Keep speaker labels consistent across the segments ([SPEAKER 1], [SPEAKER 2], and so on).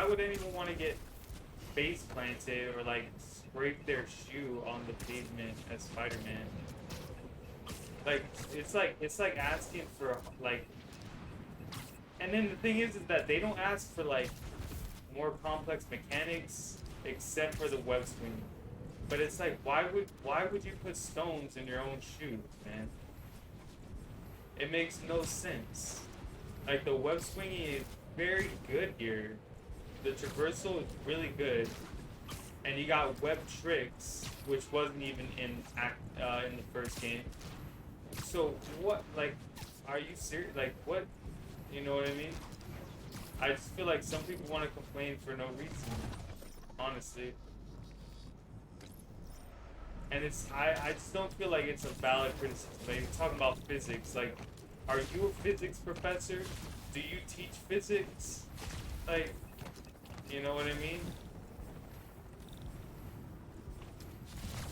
[SPEAKER 1] why would anyone want to get face planted or like scrape their shoe on the pavement as Spider-Man? Like it's like asking for like, and then the thing is that they don't ask for like more complex mechanics except for the web swing. But it's like why would you put stones in your own shoes, man? It makes no sense. Like the web swinging is very good here. The traversal is really good, and you got web tricks, which wasn't even in the first game. So what? Like, are you serious? Like what? You know what I mean? I just feel like some people want to complain for no reason, honestly. And I just don't feel like it's a valid criticism. Like you're talking about physics. Like, are you a physics professor? Do you teach physics? Like, you know what I mean?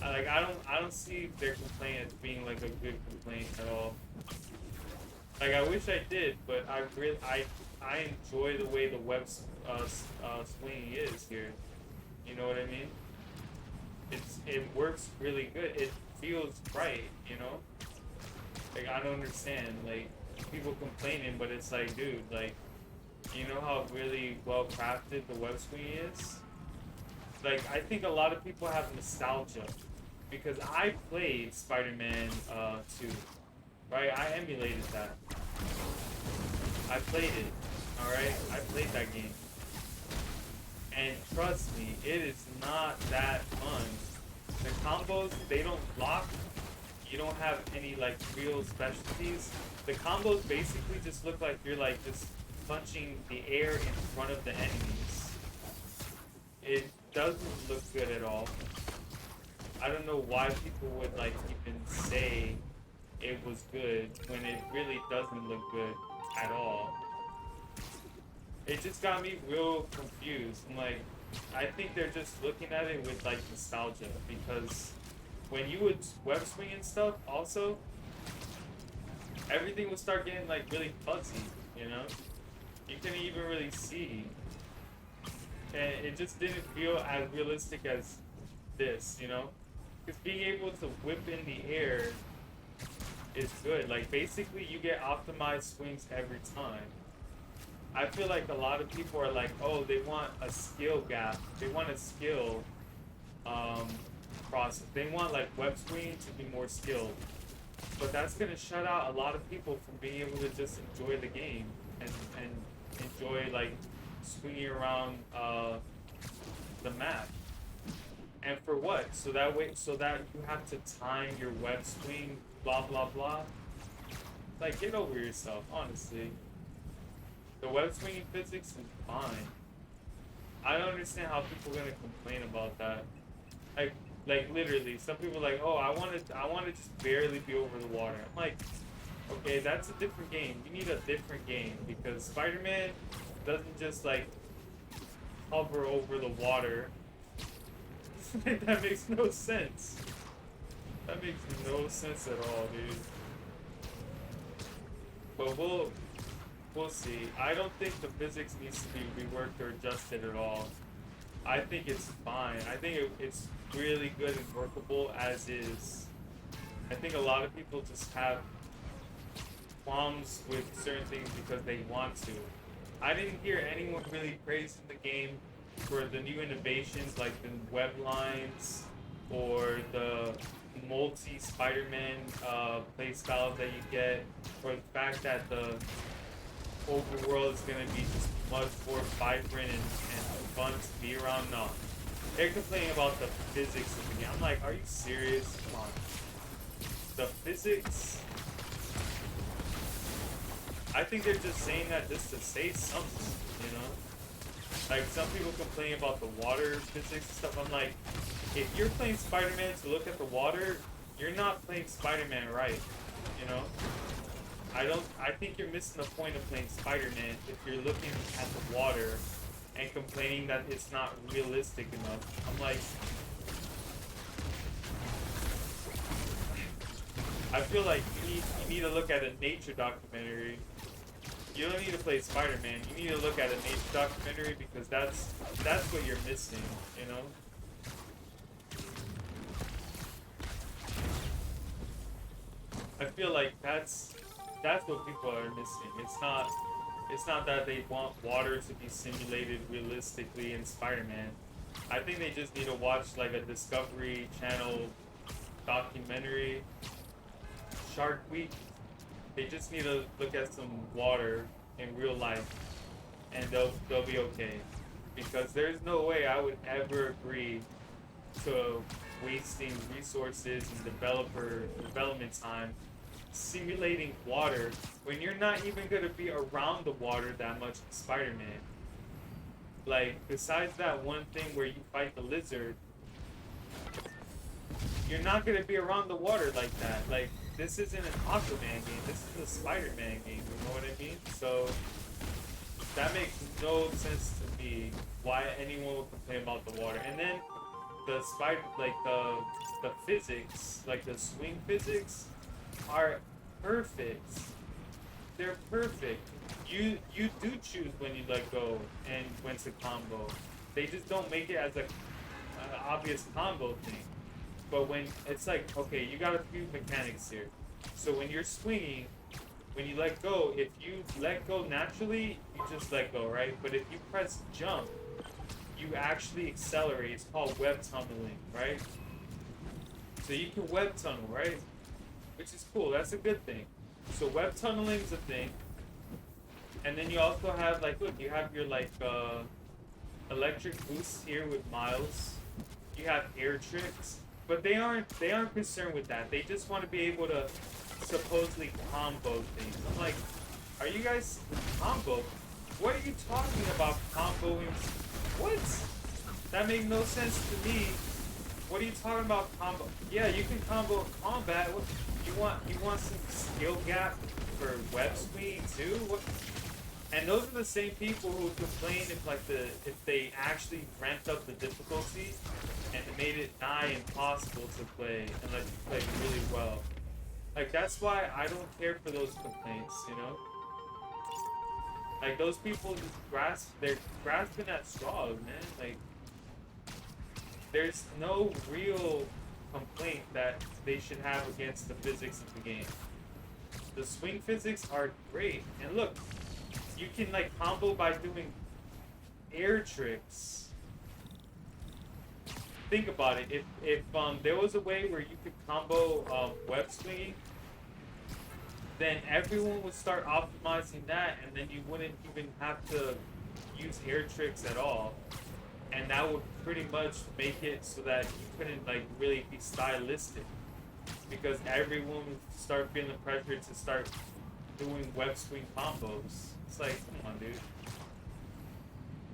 [SPEAKER 1] I don't see their complaint as being like a good complaint at all. Like I wish I did, but I enjoy the way the swinging is here. You know what I mean? It works really good. It feels right, you know? Like I don't understand. Like people complaining, but it's like, dude, like you know how really well crafted the web swing is? Like I think a lot of people have nostalgia because I played Spider-Man 2, right? I emulated that. I played it. All right, I played that game. And trust me, it is not that fun. The combos, they don't block. You don't have any like real specialties. The combos basically just look like you're like just punching the air in front of the enemies. It doesn't look good at all. I don't know why people would like even say it was good when it really doesn't look good at all. It just got me real confused. I'm like, I think they're just looking at it with like nostalgia because when you would web swing and stuff, also everything would start getting like really fuzzy. You know, you couldn't even really see, and it just didn't feel as realistic as this. You know, because being able to whip in the air is good. Like basically, you get optimized swings every time. I feel like a lot of people are like, oh, they want a skill gap. They want a skill um, process. They want like web swinging to be more skilled. But that's gonna shut out a lot of people from being able to just enjoy the game and enjoy like swinging around the map. And for what? So that you have to time your web swing, blah blah blah. Like, get over yourself, honestly. The web swinging physics is fine. I don't understand how people are gonna complain about that. Like, like literally, some people are like, oh, I want to just barely be over the water. I'm like, okay, that's a different game. You need a different game because Spider-Man doesn't just like hover over the water. That makes no sense. That makes no sense at all, dude. But we'll see. I don't think the physics needs to be reworked or adjusted at all. I think it's fine. I think it's really good and workable as is. I think a lot of people just have qualms with certain things because they want to. I didn't hear anyone really praising the game for the new innovations like the web lines or the multi Spider-Man play styles that you get, or the fact that the overworld is gonna be just much more vibrant and fun to be around. No. They're complaining about the physics of the game. I'm like, are you serious? Come on. The physics? I think they're just saying that just to say something, you know? Like, some people complain about the water physics and stuff. I'm like, if you're playing Spider-Man to look at the water, you're not playing Spider-Man right, you know? I think you're missing the point of playing Spider-Man if you're looking at the water and complaining that it's not realistic enough. I'm like, I feel like you need to look at a nature documentary You don't need to play Spider-Man. You need to look at a nature documentary because that's what you're missing, you know? I feel like that's what people are missing. It's not that they want water to be simulated realistically in Spider-Man. I think they just need to watch like a Discovery Channel documentary, Shark Week. They just need to look at some water in real life, and they'll be okay. Because there's no way I would ever agree to wasting resources and development time simulating water when you're not even gonna be around the water that much in Spider-Man. Like, besides that one thing where you fight the lizard, you're not gonna be around the water like that. Like, this isn't an Aquaman game, this is a Spider-Man game, you know what I mean? So, that makes no sense to me why anyone would complain about the water. And then, the physics, like the swing physics, are perfect. They're perfect. You do choose when you let go and when to combo. They just don't make it as a obvious combo thing. But when it's like, okay, you got a few mechanics here. So when you're swinging, when you let go, if you let go naturally, you just let go, right? But if you press jump, you actually accelerate. It's called web tunneling, right? So you can web tunnel, right? Which is cool. That's a good thing. So web tunneling is a thing. And then you also have like, look, you have your like electric boosts here with Miles. You have air tricks, but they aren't concerned with that. They just want to be able to supposedly combo things. I'm like, are you guys combo? What are you talking about comboing? What? That made no sense to me. What are you talking about combo? Yeah, you can combo in combat. What you want some skill gap for web swing too? What? And those are the same people who complain if they actually ramped up the difficulty and made it nigh impossible to play unless you play really well. Like, that's why I don't care for those complaints, you know? Like, those people just they're grasping at straws, man. Like, there's no real complaint that they should have against the physics of the game. The swing physics are great. And look, you can like combo by doing air tricks. Think about it. If there was a way where you could combo web swinging, then everyone would start optimizing that, and then you wouldn't even have to use air tricks at all. And that would pretty much make it so that you couldn't like really be stylistic, because everyone would start feeling pressure to start doing web swing combos. It's like, come on, dude.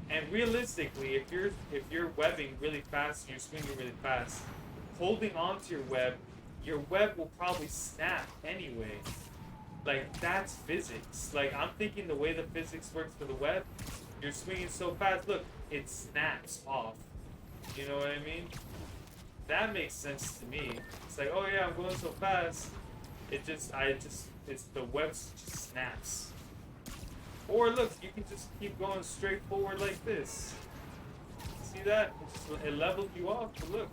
[SPEAKER 1] And realistically, if you're webbing really fast and you're swinging really fast, holding onto your web will probably snap anyway. Like, that's physics. Like, I'm thinking the way the physics works for the web, you're swinging so fast, look, it snaps off. You know what I mean? That makes sense to me. It's like, oh yeah, I'm going so fast. It's the web just snaps. Or look, you can just keep going straight forward like this. See that? It levels you off, but look.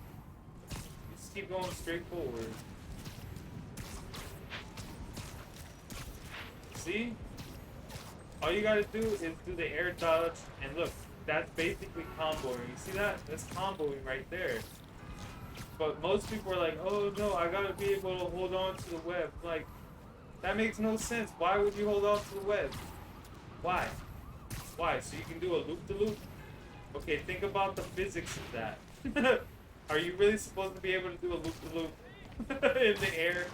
[SPEAKER 1] You just keep going straight forward. See? All you gotta do is do the air dodge, and look, that's basically comboing. You see that? That's comboing right there. But most people are like, oh no, I gotta be able to hold on to the web. Like, that makes no sense. Why would you hold on to the web? Why? Why? So you can do a loop-de-loop? Okay, think about the physics of that. Are you really supposed to be able to do a loop-de-loop in the air?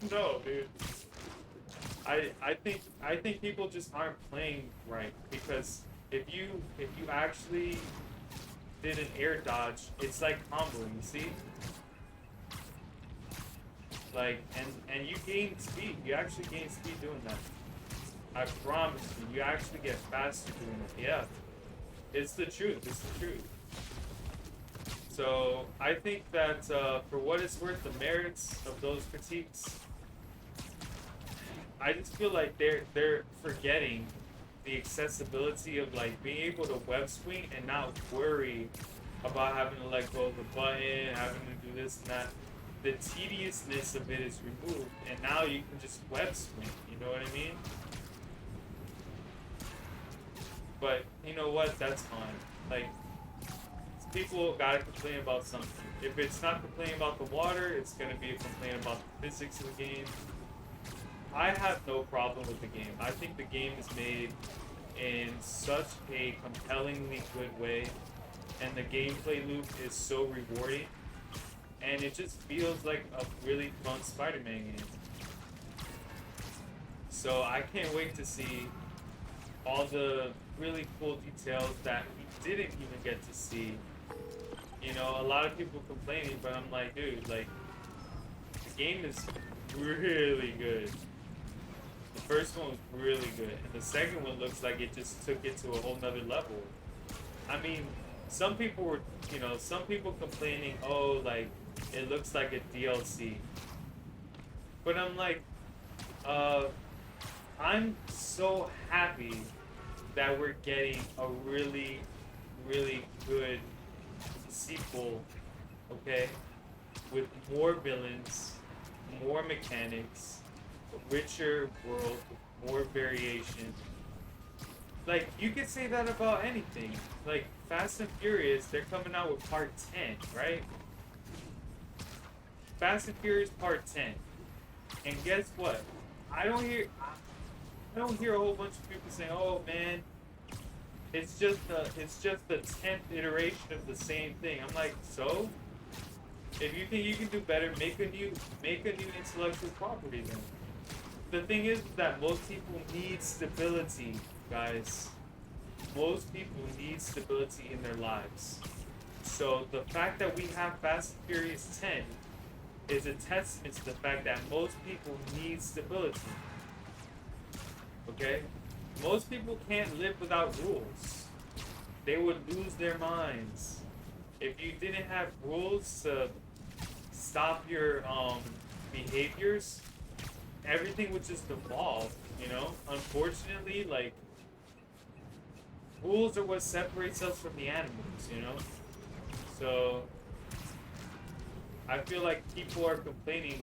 [SPEAKER 1] No, dude. I think people just aren't playing right, because if you actually did an air dodge, it's like comboing, you see? Like, and you gain speed. You actually gain speed doing that. I promise you, you actually get faster doing it. Yeah. It's the truth. It's the truth. So, I think that for what it's worth, the merits of those critiques, I just feel like they're forgetting the accessibility of like being able to web swing and not worry about having to let go of the button, having to do this and that. The tediousness of it is removed, and now you can just web swing. You know what I mean? But you know what? That's fine. Like, people gotta complain about something. If it's not complaining about the water, it's gonna be a complaint about the physics of the game. I have no problem with the game. I think the game is made in such a compellingly good way, and the gameplay loop is so rewarding, and it just feels like a really fun Spider-Man game. So I can't wait to see all the really cool details that we didn't even get to see. You know, a lot of people complaining, but I'm like, dude, like, the game is really good. The first one was really good, and the second one looks like it just took it to a whole nother level. I mean, some people were, some people complaining, oh, like, it looks like a DLC. But I'm like, uh, I'm so happy that we're getting a really, really good sequel, okay? With more villains, more mechanics, a richer world, with more variation. Like, you could say that about anything. Like, Fast and Furious, they're coming out with part 10, right? Fast and Furious part 10. And guess what? I don't hear I don't hear a whole bunch of people saying, "Oh man, it's just the 10th iteration of the same thing." I'm like, so if you think you can do better, make a new intellectual property then. The thing is that most people need stability, guys. Most people need stability in their lives. So the fact that we have Fast and Furious 10 is a testament to the fact that most people need stability. Okay? Most people can't live without rules. They would lose their minds. If you didn't have rules to stop your behaviors, everything would just evolve, you know? Unfortunately, like, rules are what separates us from the animals, you know? So I feel like people are complaining